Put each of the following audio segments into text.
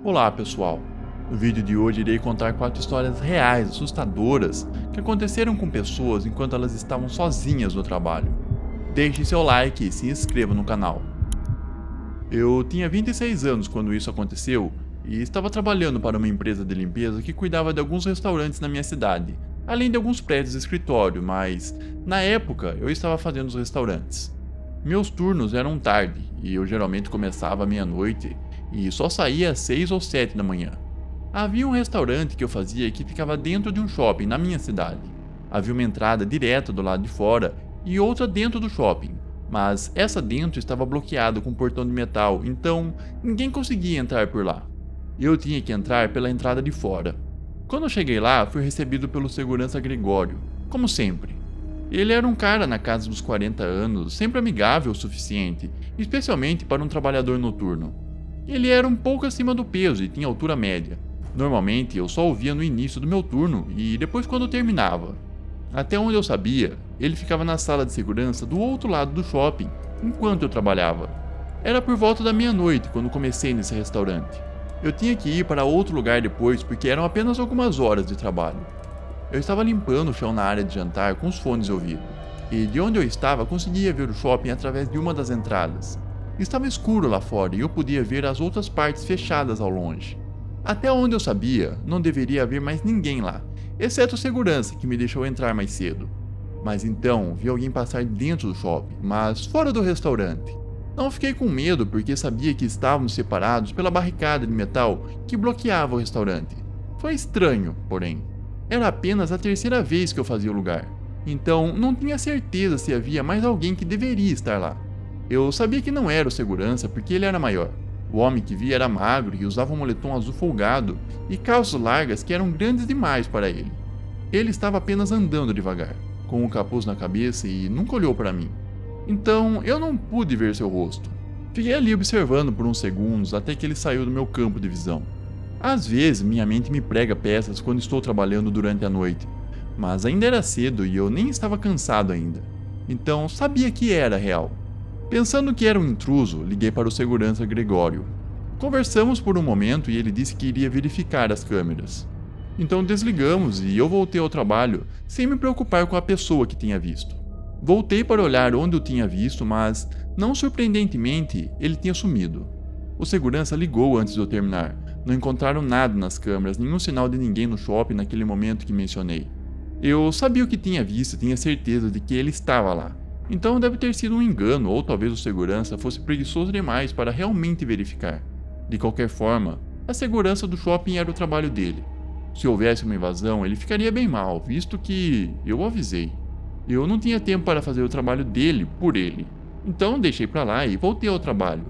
Olá pessoal, no vídeo de hoje irei contar 4 histórias reais assustadoras que aconteceram com pessoas enquanto elas estavam sozinhas no trabalho. Deixe seu like e se inscreva no canal. Eu tinha 26 anos quando isso aconteceu e estava trabalhando para uma empresa de limpeza que cuidava de alguns restaurantes na minha cidade, além de alguns prédios de escritório, mas na época eu estava fazendo os restaurantes. Meus turnos eram tarde e eu geralmente começava à meia-noite e só saía às 6 ou 7 da manhã. Havia um restaurante que eu fazia que ficava dentro de um shopping na minha cidade. Havia uma entrada direta do lado de fora e outra dentro do shopping, mas essa dentro estava bloqueada com um portão de metal, então ninguém conseguia entrar por lá. Eu tinha que entrar pela entrada de fora. Quando eu cheguei lá, fui recebido pelo segurança Gregório, como sempre. Ele era um cara na casa dos 40 anos, sempre amigável o suficiente, especialmente para um trabalhador noturno. Ele era um pouco acima do peso e tinha altura média. Normalmente eu só o via no início do meu turno e depois quando terminava. Até onde eu sabia, ele ficava na sala de segurança do outro lado do shopping, enquanto eu trabalhava. Era por volta da meia-noite quando comecei nesse restaurante. Eu tinha que ir para outro lugar depois porque eram apenas algumas horas de trabalho. Eu estava limpando o chão na área de jantar com os fones de ouvido, e de onde eu estava conseguia ver o shopping através de uma das entradas. Estava escuro lá fora e eu podia ver as outras partes fechadas ao longe. Até onde eu sabia, não deveria haver mais ninguém lá, exceto o segurança que me deixou entrar mais cedo. Mas então vi alguém passar dentro do shopping, mas fora do restaurante. Não fiquei com medo porque sabia que estávamos separados pela barricada de metal que bloqueava o restaurante. Foi estranho, porém. Era apenas a terceira vez que eu fazia o lugar, então não tinha certeza se havia mais alguém que deveria estar lá. Eu sabia que não era o segurança porque ele era maior. O homem que vi era magro e usava um moletom azul folgado e calças largas que eram grandes demais para ele. Ele estava apenas andando devagar, com um capuz na cabeça e nunca olhou para mim. Então eu não pude ver seu rosto. Fiquei ali observando por uns segundos até que ele saiu do meu campo de visão. Às vezes minha mente me prega peças quando estou trabalhando durante a noite, mas ainda era cedo e eu nem estava cansado ainda. Então sabia que era real. Pensando que era um intruso, liguei para o segurança Gregório. Conversamos por um momento e ele disse que iria verificar as câmeras. Então desligamos e eu voltei ao trabalho, sem me preocupar com a pessoa que tinha visto. Voltei para olhar onde eu tinha visto, mas, não surpreendentemente, ele tinha sumido. O segurança ligou antes de eu terminar. Não encontraram nada nas câmeras, nenhum sinal de ninguém no shopping naquele momento que mencionei. Eu sabia o que tinha visto e tinha certeza de que ele estava lá. Então deve ter sido um engano, ou talvez o segurança fosse preguiçoso demais para realmente verificar. De qualquer forma, a segurança do shopping era o trabalho dele. Se houvesse uma invasão, ele ficaria bem mal, visto que eu o avisei. Eu não tinha tempo para fazer o trabalho dele por ele. Então deixei para lá e voltei ao trabalho.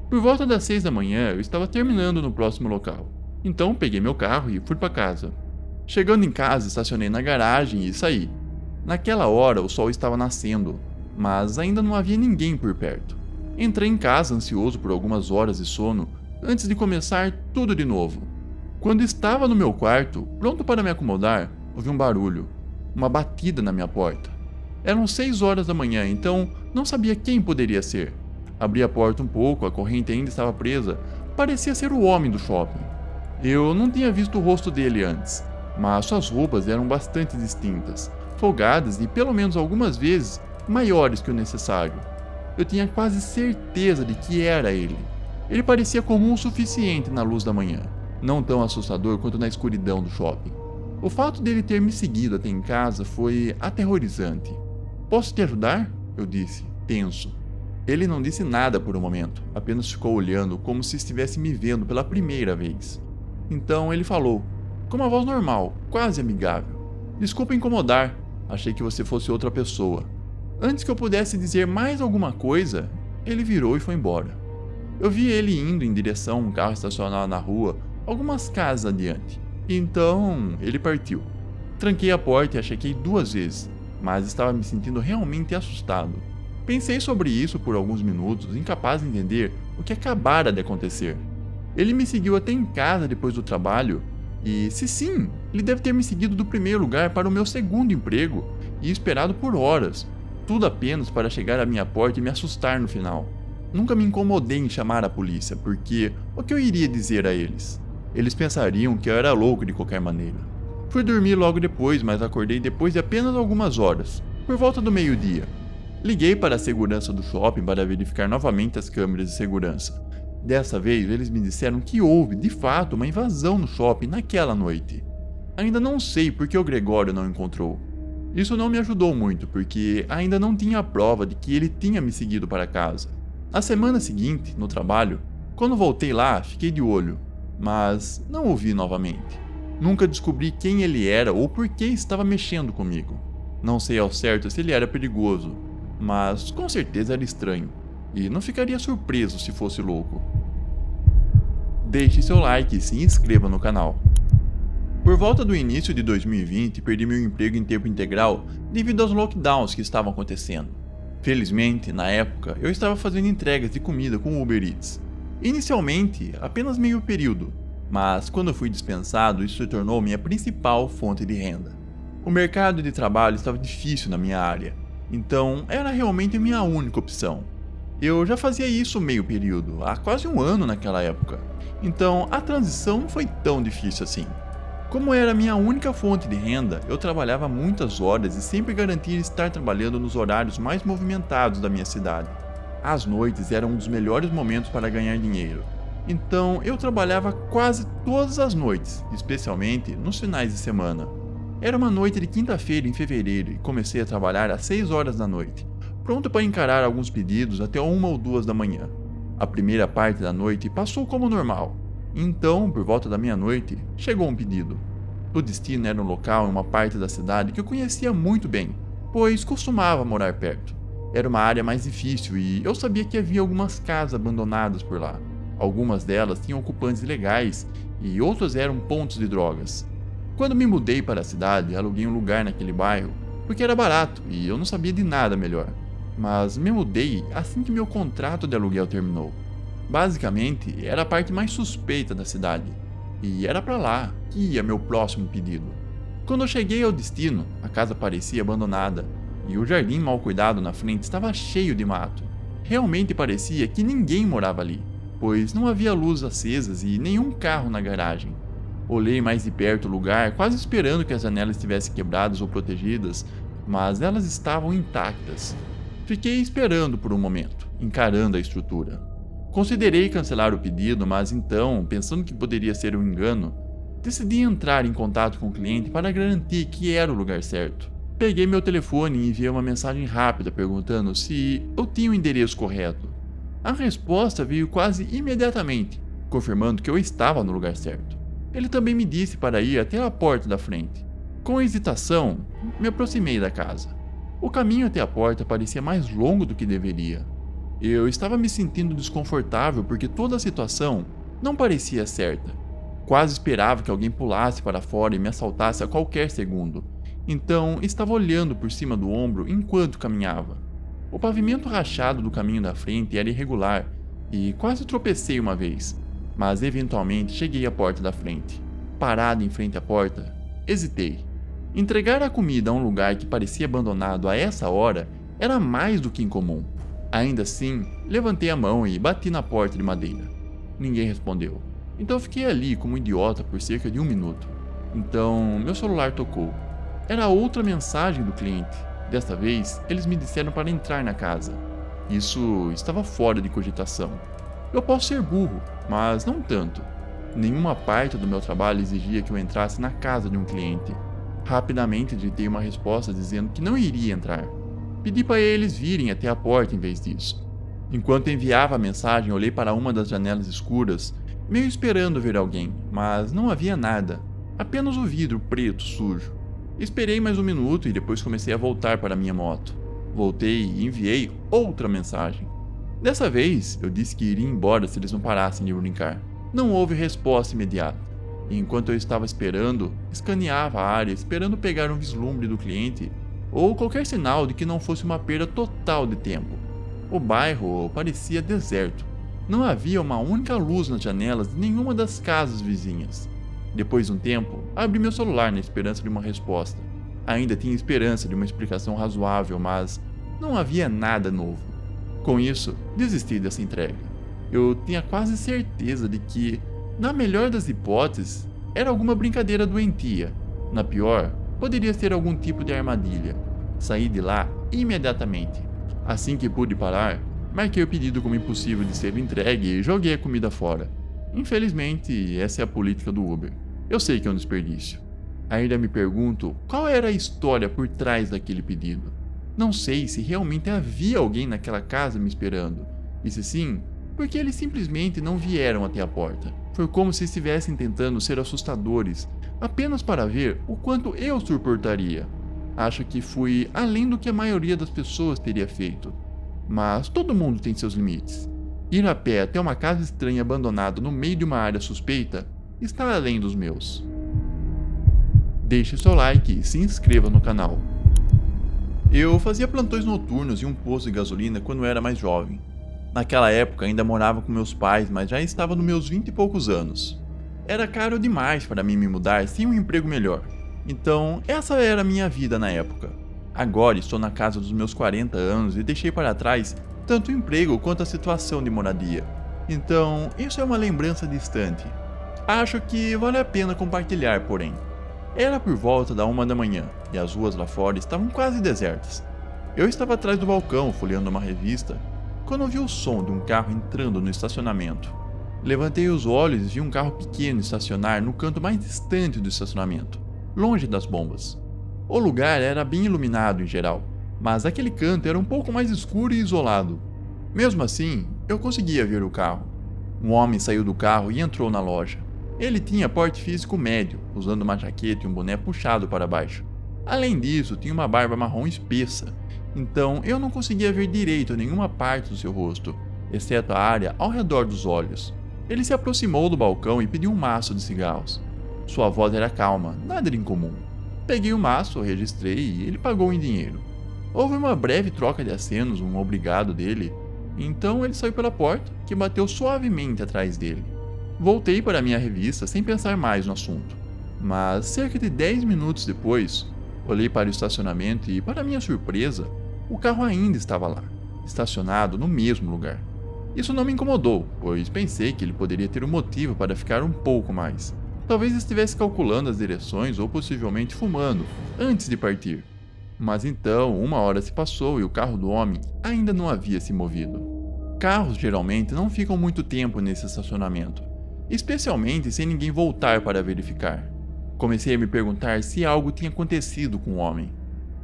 Por volta das 6 da manhã, eu estava terminando no próximo local. Então peguei meu carro e fui para casa. Chegando em casa, estacionei na garagem e saí. Naquela hora, o sol estava nascendo, mas ainda não havia ninguém por perto. Entrei em casa ansioso por algumas horas de sono, antes de começar tudo de novo. Quando estava no meu quarto, pronto para me acomodar, ouvi um barulho. Uma batida na minha porta. Eram 6 horas da manhã, então não sabia quem poderia ser. Abri a porta um pouco, a corrente ainda estava presa. Parecia ser o homem do shopping. Eu não tinha visto o rosto dele antes, mas suas roupas eram bastante distintas, folgadas e pelo menos algumas vezes maiores que o necessário. Eu tinha quase certeza de que era ele. Ele parecia comum o suficiente na luz da manhã, não tão assustador quanto na escuridão do shopping. O fato dele ter me seguido até em casa foi aterrorizante. "Posso te ajudar?" eu disse, tenso. Ele não disse nada por um momento, apenas ficou olhando como se estivesse me vendo pela primeira vez. Então ele falou, com uma voz normal, quase amigável. "Desculpa incomodar, achei que você fosse outra pessoa." Antes que eu pudesse dizer mais alguma coisa, ele virou e foi embora. Eu vi ele indo em direção a um carro estacionado na rua, algumas casas adiante. Então ele partiu. Tranquei a porta e a chequei 2 vezes, mas estava me sentindo realmente assustado. Pensei sobre isso por alguns minutos, incapaz de entender o que acabara de acontecer. Ele me seguiu até em casa depois do trabalho, e se sim, ele deve ter me seguido do primeiro lugar para o meu segundo emprego e esperado por horas, tudo apenas para chegar à minha porta e me assustar no final. Nunca me incomodei em chamar a polícia, porque o que eu iria dizer a eles? Eles pensariam que eu era louco de qualquer maneira. Fui dormir logo depois, mas acordei depois de apenas algumas horas, por volta do meio-dia. Liguei para a segurança do shopping para verificar novamente as câmeras de segurança. Dessa vez, eles me disseram que houve, de fato, uma invasão no shopping naquela noite. Ainda não sei por que o Gregório não encontrou. Isso não me ajudou muito, porque ainda não tinha a prova de que ele tinha me seguido para casa. Na semana seguinte, no trabalho, quando voltei lá, fiquei de olho, mas não o vi novamente. Nunca descobri quem ele era ou por que estava mexendo comigo. Não sei ao certo se ele era perigoso, mas com certeza era estranho, e não ficaria surpreso se fosse louco. Deixe seu like e se inscreva no canal. Por volta do início de 2020, perdi meu emprego em tempo integral devido aos lockdowns que estavam acontecendo. Felizmente, na época, eu estava fazendo entregas de comida com o Uber Eats. Inicialmente, apenas meio período, mas quando eu fui dispensado, isso se tornou minha principal fonte de renda. O mercado de trabalho estava difícil na minha área, então era realmente a minha única opção. Eu já fazia isso meio período, há quase um ano naquela época, então a transição não foi tão difícil assim. Como era a minha única fonte de renda, eu trabalhava muitas horas e sempre garantia estar trabalhando nos horários mais movimentados da minha cidade. As noites eram um dos melhores momentos para ganhar dinheiro, então eu trabalhava quase todas as noites, especialmente nos finais de semana. Era uma noite de quinta-feira em fevereiro e comecei a trabalhar às 6 horas da noite, pronto para encarar alguns pedidos até 1 ou 2 da manhã. A primeira parte da noite passou como normal. Então, por volta da meia-noite, chegou um pedido. O destino era um local em uma parte da cidade que eu conhecia muito bem, pois costumava morar perto. Era uma área mais difícil e eu sabia que havia algumas casas abandonadas por lá. Algumas delas tinham ocupantes ilegais e outras eram pontos de drogas. Quando me mudei para a cidade, aluguei um lugar naquele bairro, porque era barato e eu não sabia de nada melhor. Mas me mudei assim que meu contrato de aluguel terminou. Basicamente, era a parte mais suspeita da cidade, e era para lá que ia meu próximo pedido. Quando eu cheguei ao destino, a casa parecia abandonada, e o jardim mal cuidado na frente estava cheio de mato. Realmente parecia que ninguém morava ali, pois não havia luzes acesas e nenhum carro na garagem. Olhei mais de perto o lugar, quase esperando que as janelas estivessem quebradas ou protegidas, mas elas estavam intactas. Fiquei esperando por um momento, encarando a estrutura. Considerei cancelar o pedido, mas então, pensando que poderia ser um engano, decidi entrar em contato com o cliente para garantir que era o lugar certo. Peguei meu telefone e enviei uma mensagem rápida perguntando se eu tinha o endereço correto. A resposta veio quase imediatamente, confirmando que eu estava no lugar certo. Ele também me disse para ir até a porta da frente. Com hesitação, me aproximei da casa. O caminho até a porta parecia mais longo do que deveria. Eu estava me sentindo desconfortável porque toda a situação não parecia certa. Quase esperava que alguém pulasse para fora e me assaltasse a qualquer segundo. Então, estava olhando por cima do ombro enquanto caminhava. O pavimento rachado do caminho da frente era irregular e quase tropecei uma vez, mas eventualmente cheguei à porta da frente. Parado em frente à porta, hesitei. Entregar a comida a um lugar que parecia abandonado a essa hora era mais do que incomum. Ainda assim, levantei a mão e bati na porta de madeira. Ninguém respondeu. Então fiquei ali como um idiota por cerca de 1 minuto. Então, meu celular tocou. Era outra mensagem do cliente. Desta vez, eles me disseram para entrar na casa. Isso estava fora de cogitação. Eu posso ser burro, mas não tanto. Nenhuma parte do meu trabalho exigia que eu entrasse na casa de um cliente. Rapidamente digitei uma resposta dizendo que não iria entrar. Pedi para eles virem até a porta em vez disso. Enquanto enviava a mensagem, olhei para uma das janelas escuras, meio esperando ver alguém, mas não havia nada, apenas o vidro preto sujo. Esperei mais 1 minuto e depois comecei a voltar para minha moto. Voltei e enviei outra mensagem. Dessa vez, eu disse que iria embora se eles não parassem de brincar. Não houve resposta imediata. E enquanto eu estava esperando, escaneava a área esperando pegar um vislumbre do cliente ou qualquer sinal de que não fosse uma perda total de tempo. O bairro parecia deserto. Não havia uma única luz nas janelas de nenhuma das casas vizinhas. Depois de um tempo, abri meu celular na esperança de uma resposta. Ainda tinha esperança de uma explicação razoável, mas não havia nada novo. Com isso, desisti dessa entrega. Eu tinha quase certeza de que, na melhor das hipóteses, era alguma brincadeira doentia. Na pior, poderia ser algum tipo de armadilha. Saí de lá imediatamente. Assim que pude parar, marquei o pedido como impossível de ser entregue e joguei a comida fora. Infelizmente, essa é a política do Uber. Eu sei que é um desperdício. Ainda me pergunto qual era a história por trás daquele pedido. Não sei se realmente havia alguém naquela casa me esperando. E se sim, por que eles simplesmente não vieram até a porta? Foi como se estivessem tentando ser assustadores, apenas para ver o quanto eu suportaria. Acho que fui além do que a maioria das pessoas teria feito. Mas todo mundo tem seus limites. Ir a pé até uma casa estranha abandonada no meio de uma área suspeita está além dos meus. Deixe seu like e se inscreva no canal. Eu fazia plantões noturnos em um posto de gasolina quando era mais jovem. Naquela época ainda morava com meus pais, mas já estava nos meus 20 e poucos anos. Era caro demais para mim me mudar sem um emprego melhor. Então, essa era a minha vida na época. Agora estou na casa dos meus 40 anos e deixei para trás tanto o emprego quanto a situação de moradia. Então, isso é uma lembrança distante. Acho que vale a pena compartilhar, porém. Era por volta da 1 da manhã e as ruas lá fora estavam quase desertas. Eu estava atrás do balcão folheando uma revista quando ouvi o som de um carro entrando no estacionamento. Levantei os olhos e vi um carro pequeno estacionar no canto mais distante do estacionamento, longe das bombas. O lugar era bem iluminado em geral, mas aquele canto era um pouco mais escuro e isolado. Mesmo assim, eu conseguia ver o carro. Um homem saiu do carro e entrou na loja. Ele tinha porte físico médio, usando uma jaqueta e um boné puxado para baixo. Além disso, tinha uma barba marrom espessa, então eu não conseguia ver direito nenhuma parte do seu rosto, exceto a área ao redor dos olhos. Ele se aproximou do balcão e pediu um maço de cigarros. Sua voz era calma, nada de incomum. Peguei o maço, registrei e ele pagou em dinheiro. Houve uma breve troca de acenos, um obrigado dele, então ele saiu pela porta, que bateu suavemente atrás dele. Voltei para minha revista sem pensar mais no assunto. Mas cerca de 10 minutos depois, olhei para o estacionamento e, para minha surpresa, o carro ainda estava lá, estacionado no mesmo lugar. Isso não me incomodou, pois pensei que ele poderia ter um motivo para ficar um pouco mais. Talvez estivesse calculando as direções ou possivelmente fumando, antes de partir. Mas então, 1 hora se passou e o carro do homem ainda não havia se movido. Carros geralmente não ficam muito tempo nesse estacionamento, especialmente sem ninguém voltar para verificar. Comecei a me perguntar se algo tinha acontecido com o homem.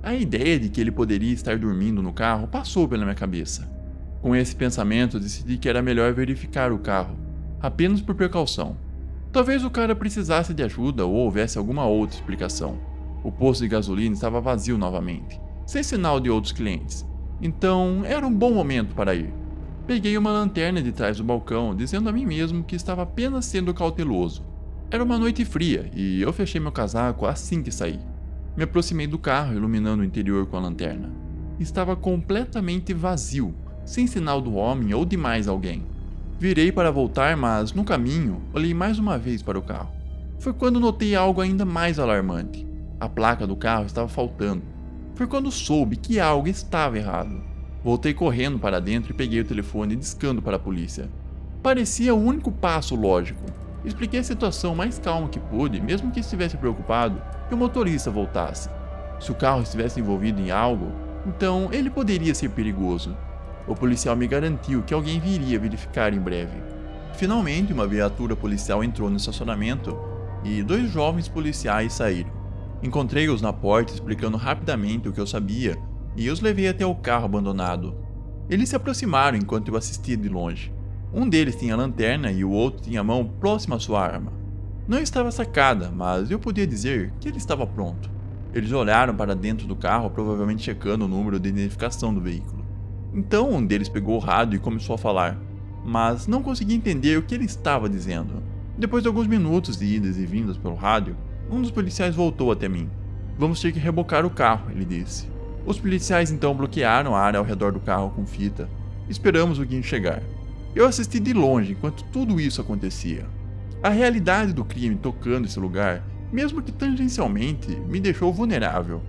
A ideia de que ele poderia estar dormindo no carro passou pela minha cabeça. Com esse pensamento, decidi que era melhor verificar o carro, apenas por precaução. Talvez o cara precisasse de ajuda ou houvesse alguma outra explicação. O posto de gasolina estava vazio novamente, sem sinal de outros clientes. Então, era um bom momento para ir. Peguei uma lanterna de trás do balcão, dizendo a mim mesmo que estava apenas sendo cauteloso. Era uma noite fria e eu fechei meu casaco assim que saí. Me aproximei do carro, iluminando o interior com a lanterna. Estava completamente vazio, sem sinal do homem ou de mais alguém. Virei para voltar, mas no caminho, olhei mais uma vez para o carro. Foi quando notei algo ainda mais alarmante. A placa do carro estava faltando. Foi quando soube que algo estava errado. Voltei correndo para dentro e peguei o telefone discando para a polícia. Parecia o único passo lógico. Expliquei a situação mais calma que pude, mesmo que estivesse preocupado que o motorista voltasse. Se o carro estivesse envolvido em algo, então ele poderia ser perigoso. O policial me garantiu que alguém viria verificar em breve. Finalmente, uma viatura policial entrou no estacionamento e 2 jovens policiais saíram. Encontrei-os na porta explicando rapidamente o que eu sabia e os levei até o carro abandonado. Eles se aproximaram enquanto eu assistia de longe. Um deles tinha lanterna e o outro tinha a mão próxima à sua arma. Não estava sacada, mas eu podia dizer que ele estava pronto. Eles olharam para dentro do carro, provavelmente checando o número de identificação do veículo. Então um deles pegou o rádio e começou a falar, mas não consegui entender o que ele estava dizendo. Depois de alguns minutos de idas e vindas pelo rádio, um dos policiais voltou até mim. "Vamos ter que rebocar o carro", ele disse. Os policiais então bloquearam a área ao redor do carro com fita. Esperamos o guincho chegar. Eu assisti de longe enquanto tudo isso acontecia. A realidade do crime tocando esse lugar, mesmo que tangencialmente, me deixou vulnerável.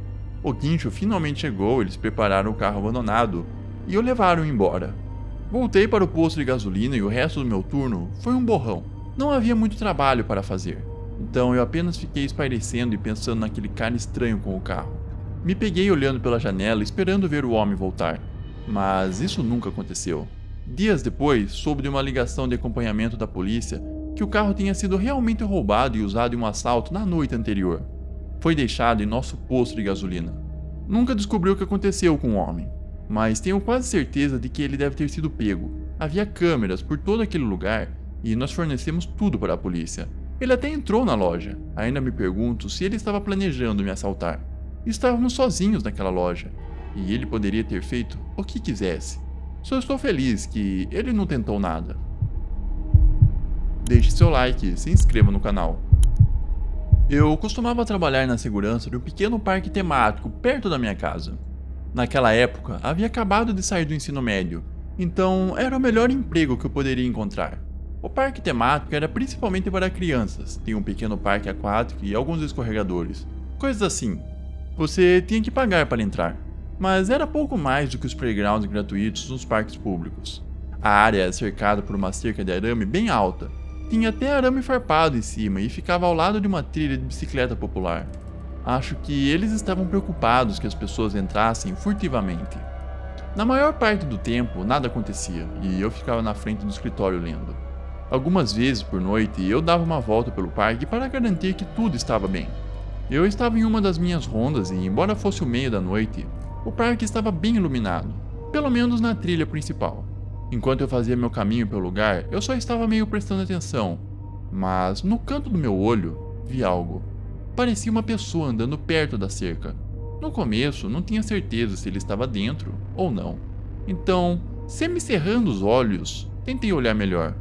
O guincho finalmente chegou, eles prepararam o carro abandonado e o levaram embora. Voltei para o posto de gasolina e o resto do meu turno foi um borrão. Não havia muito trabalho para fazer, então eu apenas fiquei espairecendo e pensando naquele cara estranho com o carro. Me peguei olhando pela janela esperando ver o homem voltar, mas isso nunca aconteceu. Dias depois, soube de uma ligação de acompanhamento da polícia que o carro tinha sido realmente roubado e usado em um assalto na noite anterior. Foi deixado em nosso posto de gasolina. Nunca descobri o que aconteceu com o homem, mas tenho quase certeza de que ele deve ter sido pego. Havia câmeras por todo aquele lugar e nós fornecemos tudo para a polícia. Ele até entrou na loja. Ainda me pergunto se ele estava planejando me assaltar. Estávamos sozinhos naquela loja e ele poderia ter feito o que quisesse. Só estou feliz que ele não tentou nada. Deixe seu like e se inscreva no canal. Eu costumava trabalhar na segurança de um pequeno parque temático perto da minha casa. Naquela época, havia acabado de sair do ensino médio, então era o melhor emprego que eu poderia encontrar. O parque temático era principalmente para crianças, tinha um pequeno parque aquático e alguns escorregadores. Coisas assim. Você tinha que pagar para entrar, mas era pouco mais do que os playgrounds gratuitos nos parques públicos. A área era cercada por uma cerca de arame bem alta. Tinha até arame farpado em cima e ficava ao lado de uma trilha de bicicleta popular. Acho que eles estavam preocupados que as pessoas entrassem furtivamente. Na maior parte do tempo, nada acontecia e eu ficava na frente do escritório lendo. Algumas vezes por noite eu dava uma volta pelo parque para garantir que tudo estava bem. Eu estava em uma das minhas rondas e, embora fosse o meio da noite, o parque estava bem iluminado, pelo menos na trilha principal. Enquanto eu fazia meu caminho pelo lugar, eu só estava meio prestando atenção, mas no canto do meu olho vi algo. Parecia uma pessoa andando perto da cerca. No começo, não tinha certeza se ele estava dentro ou não. Então, semicerrando os olhos, tentei olhar melhor.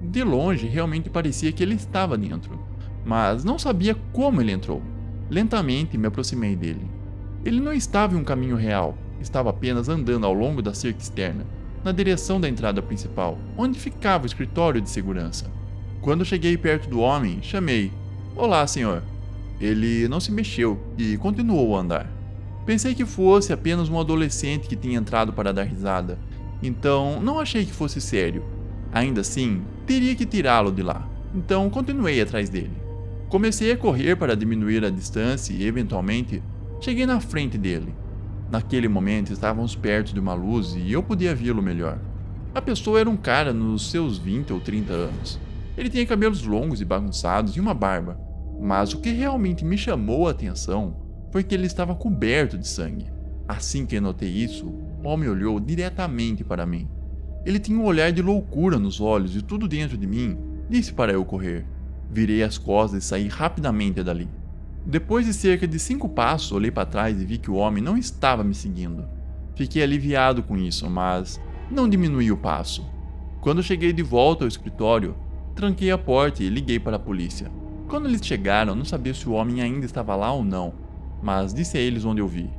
De longe, realmente parecia que ele estava dentro, mas não sabia como ele entrou. Lentamente me aproximei dele. Ele não estava em um caminho real, estava apenas andando ao longo da cerca externa, na direção da entrada principal, onde ficava o escritório de segurança. Quando cheguei perto do homem, chamei: "Olá, senhor." Ele não se mexeu e continuou a andar. Pensei que fosse apenas um adolescente que tinha entrado para dar risada, então não achei que fosse sério. Ainda assim, teria que tirá-lo de lá, então continuei atrás dele. Comecei a correr para diminuir a distância e, eventualmente, cheguei na frente dele. Naquele momento estávamos perto de uma luz e eu podia vê-lo melhor. A pessoa era um cara nos seus 20 ou 30 anos. Ele tinha cabelos longos e bagunçados e uma barba, mas o que realmente me chamou a atenção foi que ele estava coberto de sangue. Assim que notei isso, o homem olhou diretamente para mim. Ele tinha um olhar de loucura nos olhos e tudo dentro de mim disse para eu correr. Virei as costas e saí rapidamente dali. Depois de cerca de 5 passos, olhei para trás e vi que o homem não estava me seguindo. Fiquei aliviado com isso, mas não diminui o passo. Quando cheguei de volta ao escritório, tranquei a porta e liguei para a polícia. Quando eles chegaram, não sabia se o homem ainda estava lá ou não, mas disse a eles onde eu vi.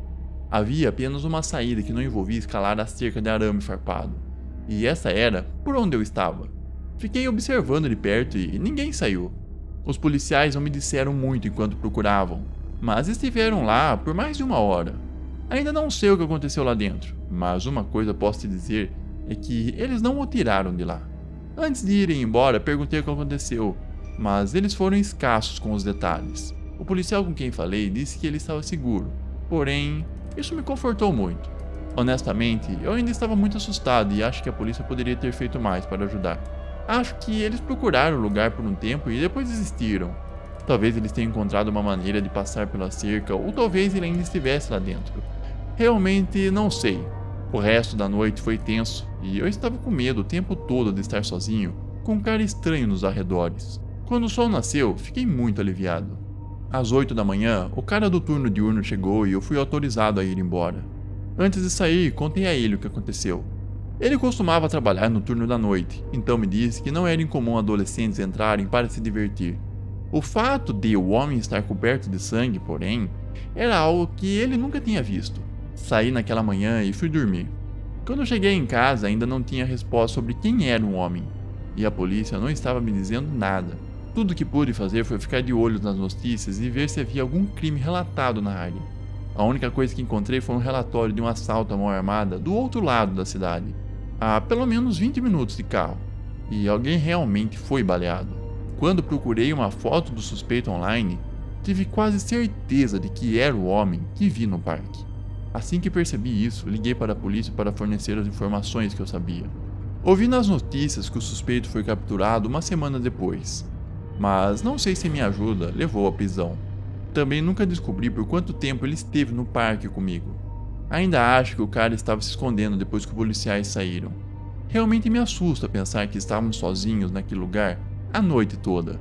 Havia apenas uma saída que não envolvia escalar a cerca de arame farpado, e essa era por onde eu estava. Fiquei observando de perto e ninguém saiu. Os policiais não me disseram muito enquanto procuravam, mas estiveram lá por mais de 1 hora. Ainda não sei o que aconteceu lá dentro, mas uma coisa posso te dizer é que eles não o tiraram de lá. Antes de irem embora, perguntei o que aconteceu, mas eles foram escassos com os detalhes. O policial com quem falei disse que ele estava seguro, porém, isso me confortou muito. Honestamente, eu ainda estava muito assustado e acho que a polícia poderia ter feito mais para ajudar. Acho que eles procuraram o lugar por um tempo e depois desistiram. Talvez eles tenham encontrado uma maneira de passar pela cerca, ou talvez ele ainda estivesse lá dentro. Realmente não sei. O resto da noite foi tenso e eu estava com medo o tempo todo de estar sozinho, com um cara estranho nos arredores. Quando o sol nasceu, fiquei muito aliviado. Às 8 da manhã, o cara do turno diurno chegou e eu fui autorizado a ir embora. Antes de sair, contei a ele o que aconteceu. Ele costumava trabalhar no turno da noite, então me disse que não era incomum adolescentes entrarem para se divertir. O fato de o homem estar coberto de sangue, porém, era algo que ele nunca tinha visto. Saí naquela manhã e fui dormir. Quando cheguei em casa, ainda não tinha resposta sobre quem era o homem, e a polícia não estava me dizendo nada. Tudo que pude fazer foi ficar de olho nas notícias e ver se havia algum crime relatado na área. A única coisa que encontrei foi um relatório de um assalto à mão armada do outro lado da cidade, a pelo menos 20 minutos de carro, e alguém realmente foi baleado. Quando procurei uma foto do suspeito online, tive quase certeza de que era o homem que vi no parque. Assim que percebi isso, liguei para a polícia para fornecer as informações que eu sabia. Ouvi nas notícias que o suspeito foi capturado uma semana depois, mas não sei se minha ajuda levou à prisão. Também nunca descobri por quanto tempo ele esteve no parque comigo. Ainda acho que o cara estava se escondendo depois que os policiais saíram. Realmente me assusta pensar que estávamos sozinhos naquele lugar a noite toda.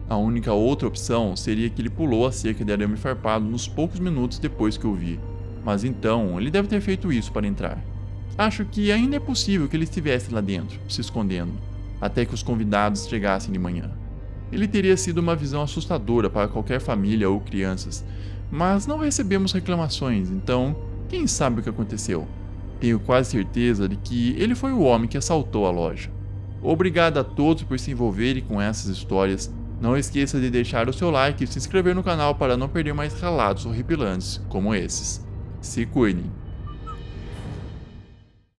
A única outra opção seria que ele pulou a cerca de arame farpado nos poucos minutos depois que eu vi. Mas então, ele deve ter feito isso para entrar. Acho que ainda é possível que ele estivesse lá dentro, se escondendo, até que os convidados chegassem de manhã. Ele teria sido uma visão assustadora para qualquer família ou crianças, mas não recebemos reclamações, então quem sabe o que aconteceu? Tenho quase certeza de que ele foi o homem que assaltou a loja. Obrigado a todos por se envolverem com essas histórias. Não esqueça de deixar o seu like e se inscrever no canal para não perder mais relatos horripilantes como esses. Se cuidem!